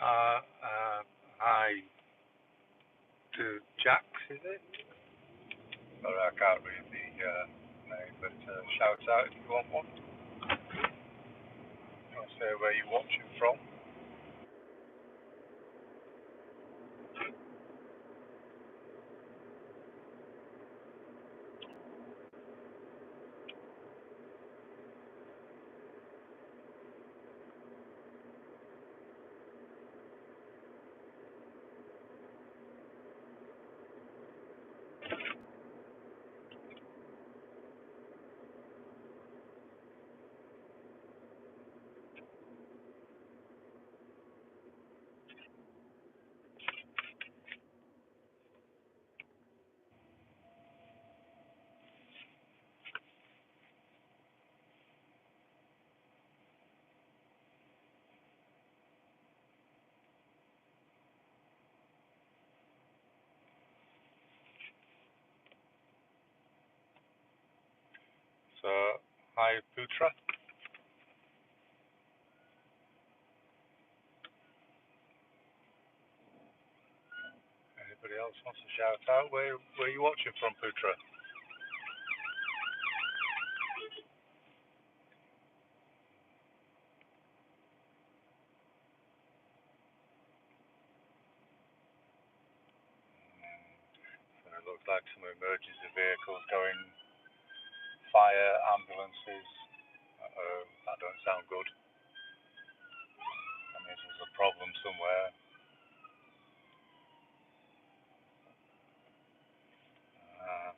Hi to Jax, is it? Sorry, I can't read the name, but shout out if you want one. You want to say where you're watching from? So, hi Putra. Anybody else wants to shout out? Where you watching from, Putra? So it looks like some emergency vehicles going, fire, ambulances. That don't sound good. That means there's a problem somewhere. Uh,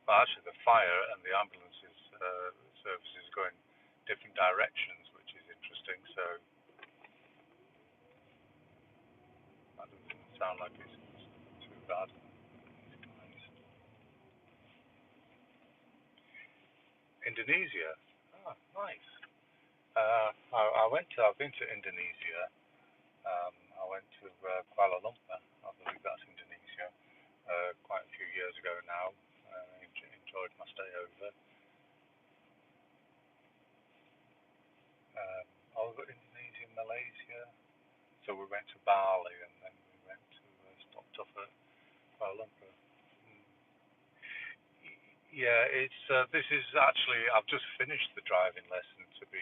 Well, actually, the fire and the ambulances services go in different directions, which is interesting. So that doesn't sound like it's too bad. Indonesia. Oh, nice. I've been to Indonesia. I went to Kuala Lumpur. I believe that's Indonesia. Quite a few years ago now. Enjoyed my stay over. I was in Indonesia, Malaysia. So we went to Bali and then we went to stopped off at Kuala Lumpur. Mm. Yeah, it's this is actually I've just finished the driving lesson to be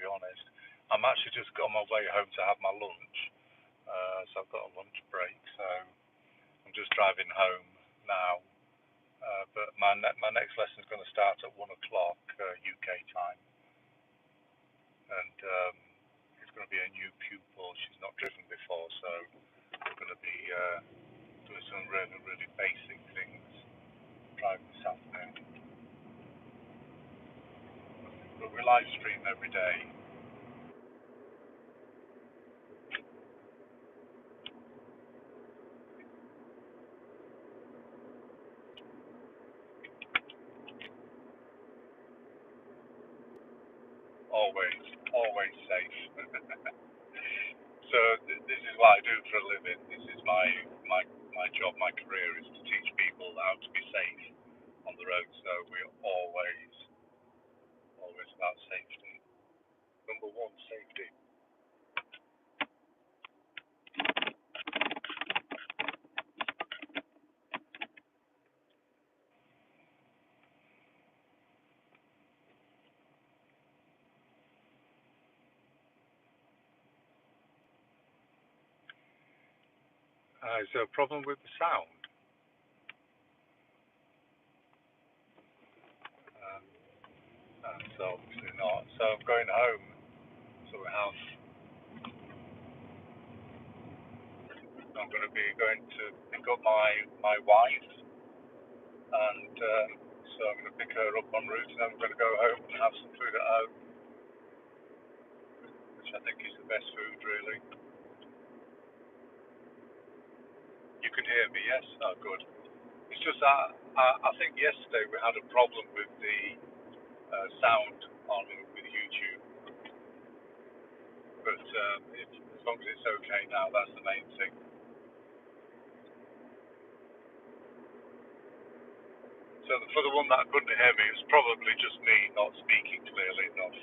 honest. I'm actually just on my way home to have my lunch. So I've got a lunch break, so I'm just driving home now. But my next lesson is going to start at 1 o'clock UK time, and it's going to be a new pupil. She's not driven before, so we're going to be doing some really basic things driving this afternoon. But we live stream every day. Always safe. So this is what I do for a living. This is my job, my career is to teach people how to be safe on the road. So we're always about safety. Number one, safety. Is there a problem with the sound? Um, so obviously not. So I'm going home. So I'm going to be going to pick up my wife, and so I'm going to pick her up en route, and then we're going to go home and have some food at home, which I think is the best food, really. You can hear me, yes? Oh, good. It's just that I think yesterday we had a problem with the sound on with YouTube, but as long as it's okay now, that's the main thing. So for the one that couldn't hear me, it's probably just me not speaking clearly enough.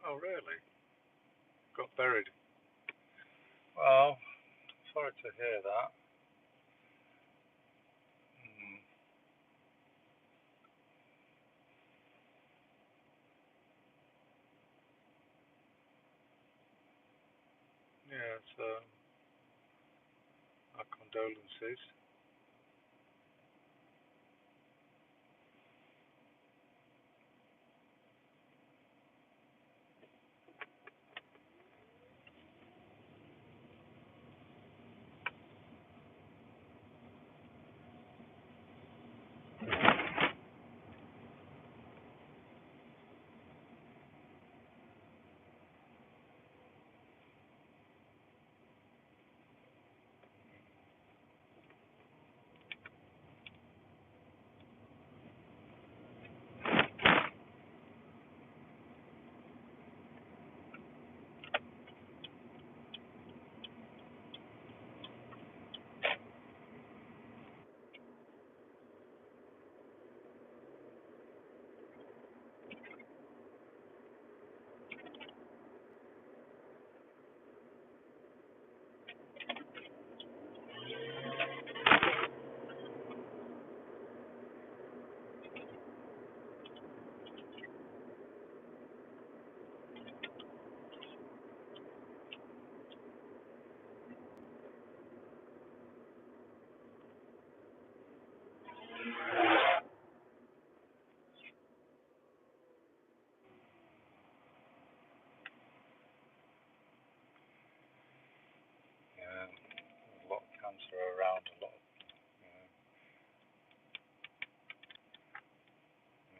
Oh, really? Got buried. Well, sorry to hear that. Mm, yeah, so our condolences. Yeah, a lot of cancer around. A lot of, you know,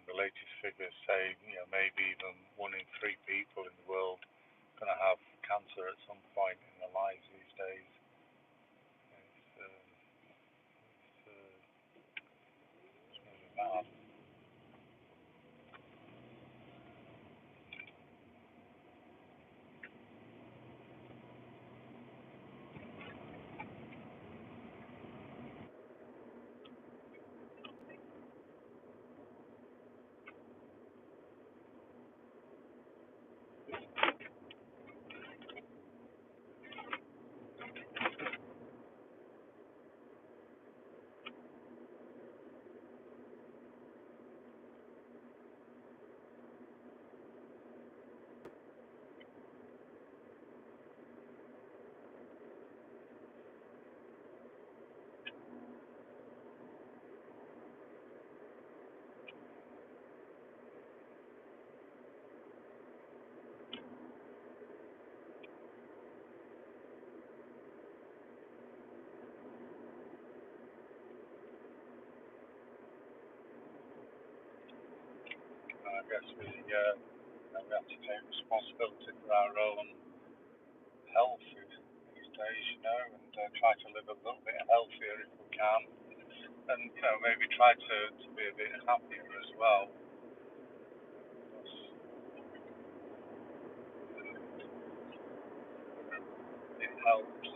the latest figures say, maybe even 1 in 3 people in the world going to have cancer at some point in their lives these days. It's really bad. I guess we have to take responsibility for our own health these days, and try to live a little bit healthier if we can, and maybe try to be a bit happier as well. It helps.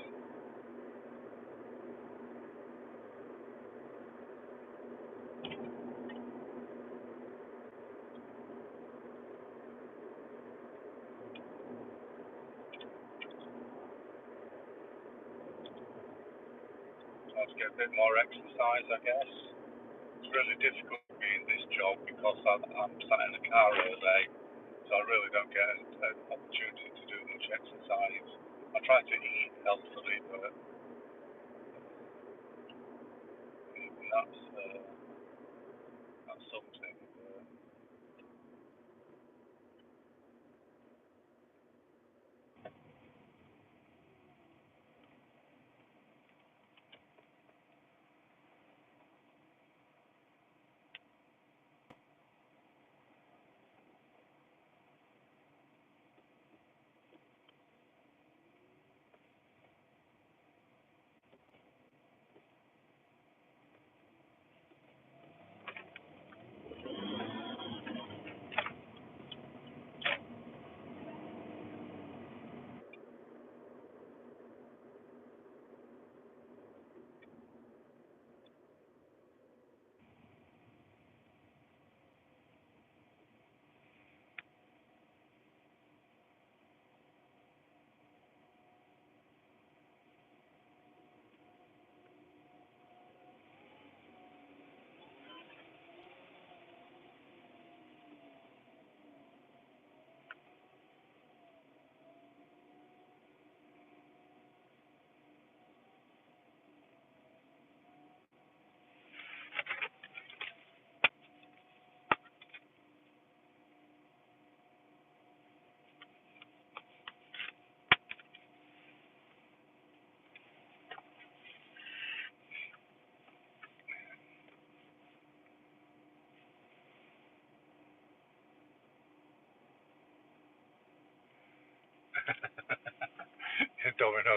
Try to get a bit more exercise, I guess. It's really difficult for me in this job because I'm sat in the car all day, so I really don't get an opportunity to do much exercise. I try to eat healthily, but that's something.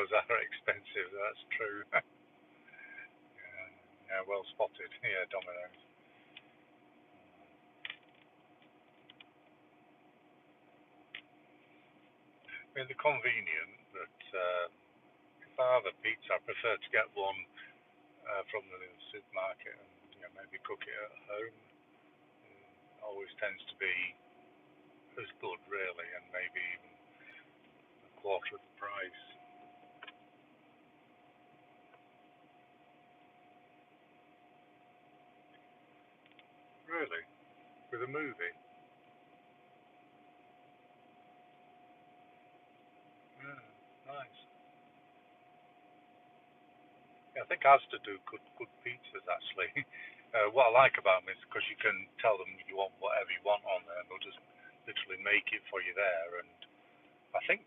Domino's are expensive. That's true. Yeah, yeah, well spotted. Yeah, Domino's. I mean, they're convenient, but if I have a pizza, I prefer to get one from the supermarket and maybe cook it at home. Always tends to be as good, really, and maybe even a quarter of the price. Really, with a movie. Yeah, nice. Yeah, I think Asda do good pizzas actually. What I like about them is because you can tell them you want whatever you want on there, and they'll just literally make it for you there. And I think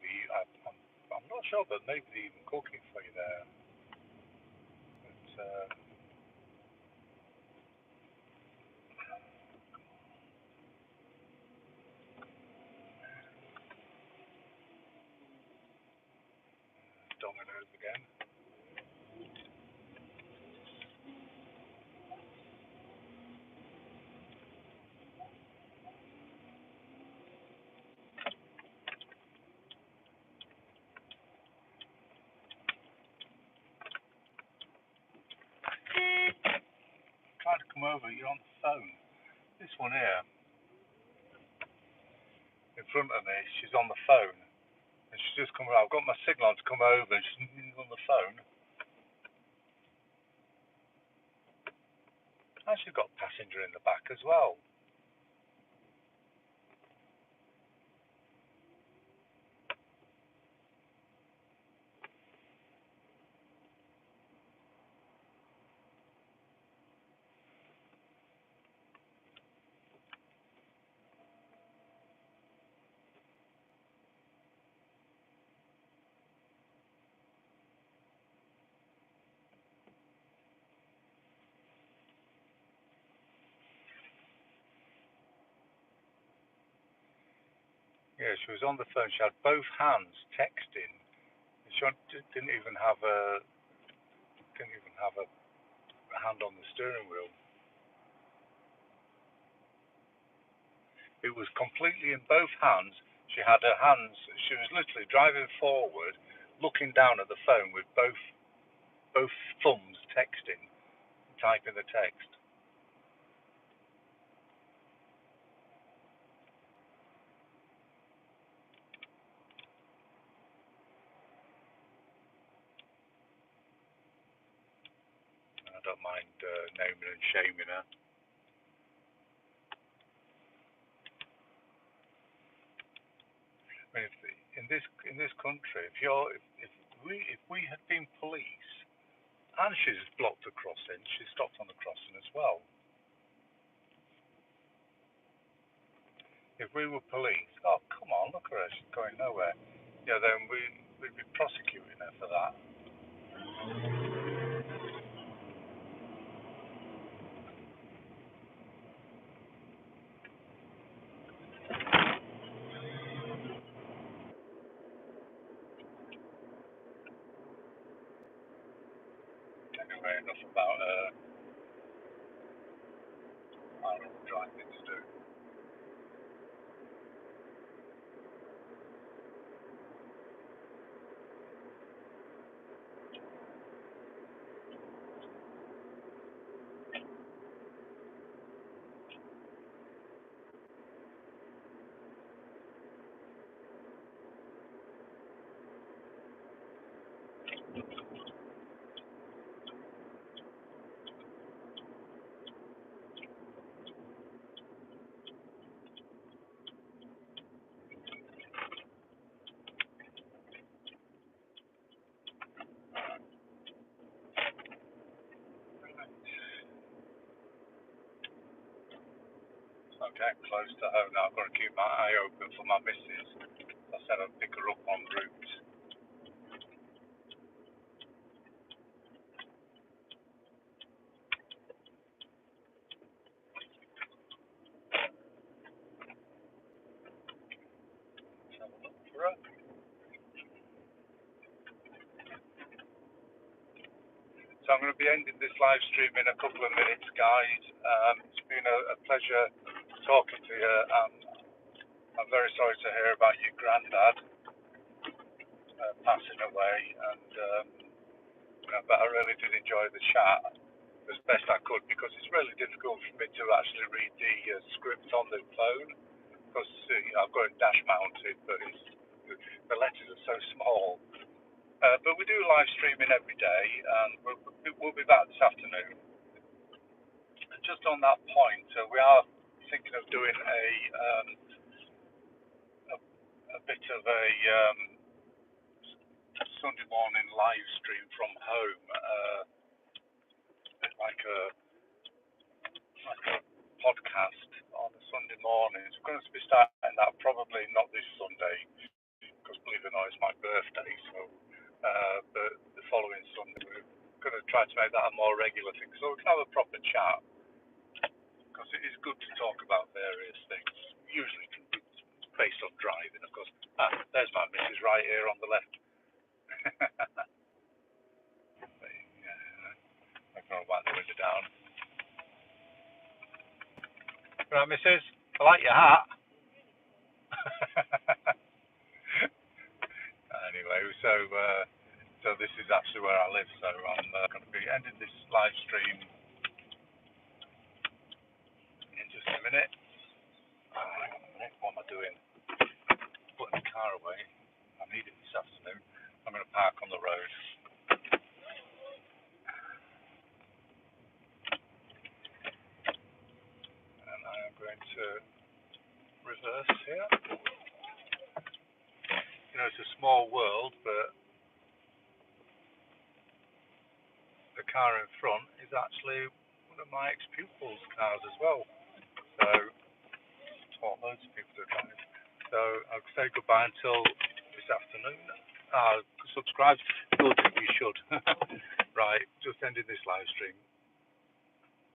I'm not sure, but maybe they even cook it for you there. But Domino's again. Trying to come over, you're on the phone. This one here, in front of me, she's on the phone, and she's just come. I've got my signal on to come over, and she's on the phone. And she's got a passenger in the back as well. Yeah, she was on the phone. She had both hands texting. She didn't even have a hand on the steering wheel. It was completely in both hands. She had her hands. She was literally driving forward, looking down at the phone with both thumbs texting, typing the text. I don't mind naming and shaming her. I mean, in this country, if we had been police and she's blocked a crossing, she stopped on the crossing as well. If we were police, oh come on, look at her, she's going nowhere. Yeah, then we'd be prosecuting her for that. Anyway, enough about our own driving to do. Okay, close to home now. I've got to keep my eye open for my missus. I said I'd pick her up en route. Let's have a look for her. So I'm going to be ending this live stream in a couple of minutes, guys. It's been a pleasure talking to you. I'm very sorry to hear about your granddad passing away, and but I really did enjoy the chat as best I could, because it's really difficult for me to actually read the script on the phone, because I've got it dash mounted, but the letters are so small. But we do live streaming every day, and we'll be back this afternoon. And just on that point, we are thinking of doing a bit of a Sunday morning live stream from home, like a podcast on a Sunday morning. So we're going to be starting that probably not this Sunday, because believe it or not, it's my birthday. So, but the following Sunday, we're going to try to make that a more regular thing, so we can have a proper chat. Because it is good to talk about various things, usually based on driving, of course. There's my missus right here on the left. I'm going to wipe the window down. Right, missus, I like your hat. Anyway, so this is actually where I live, so I'm going to be ending this live stream in just a minute. Hang on a minute, what am I doing? Putting the car away. I need it this afternoon. I'm going to park on the road. And I am going to reverse here. You know, it's a small world, but the car in front is actually one of my ex-pupils' cars as well. So, taught loads of people to drive. So, I'll say goodbye until this afternoon. Subscribe. Good, you should. Right, just ending this live stream.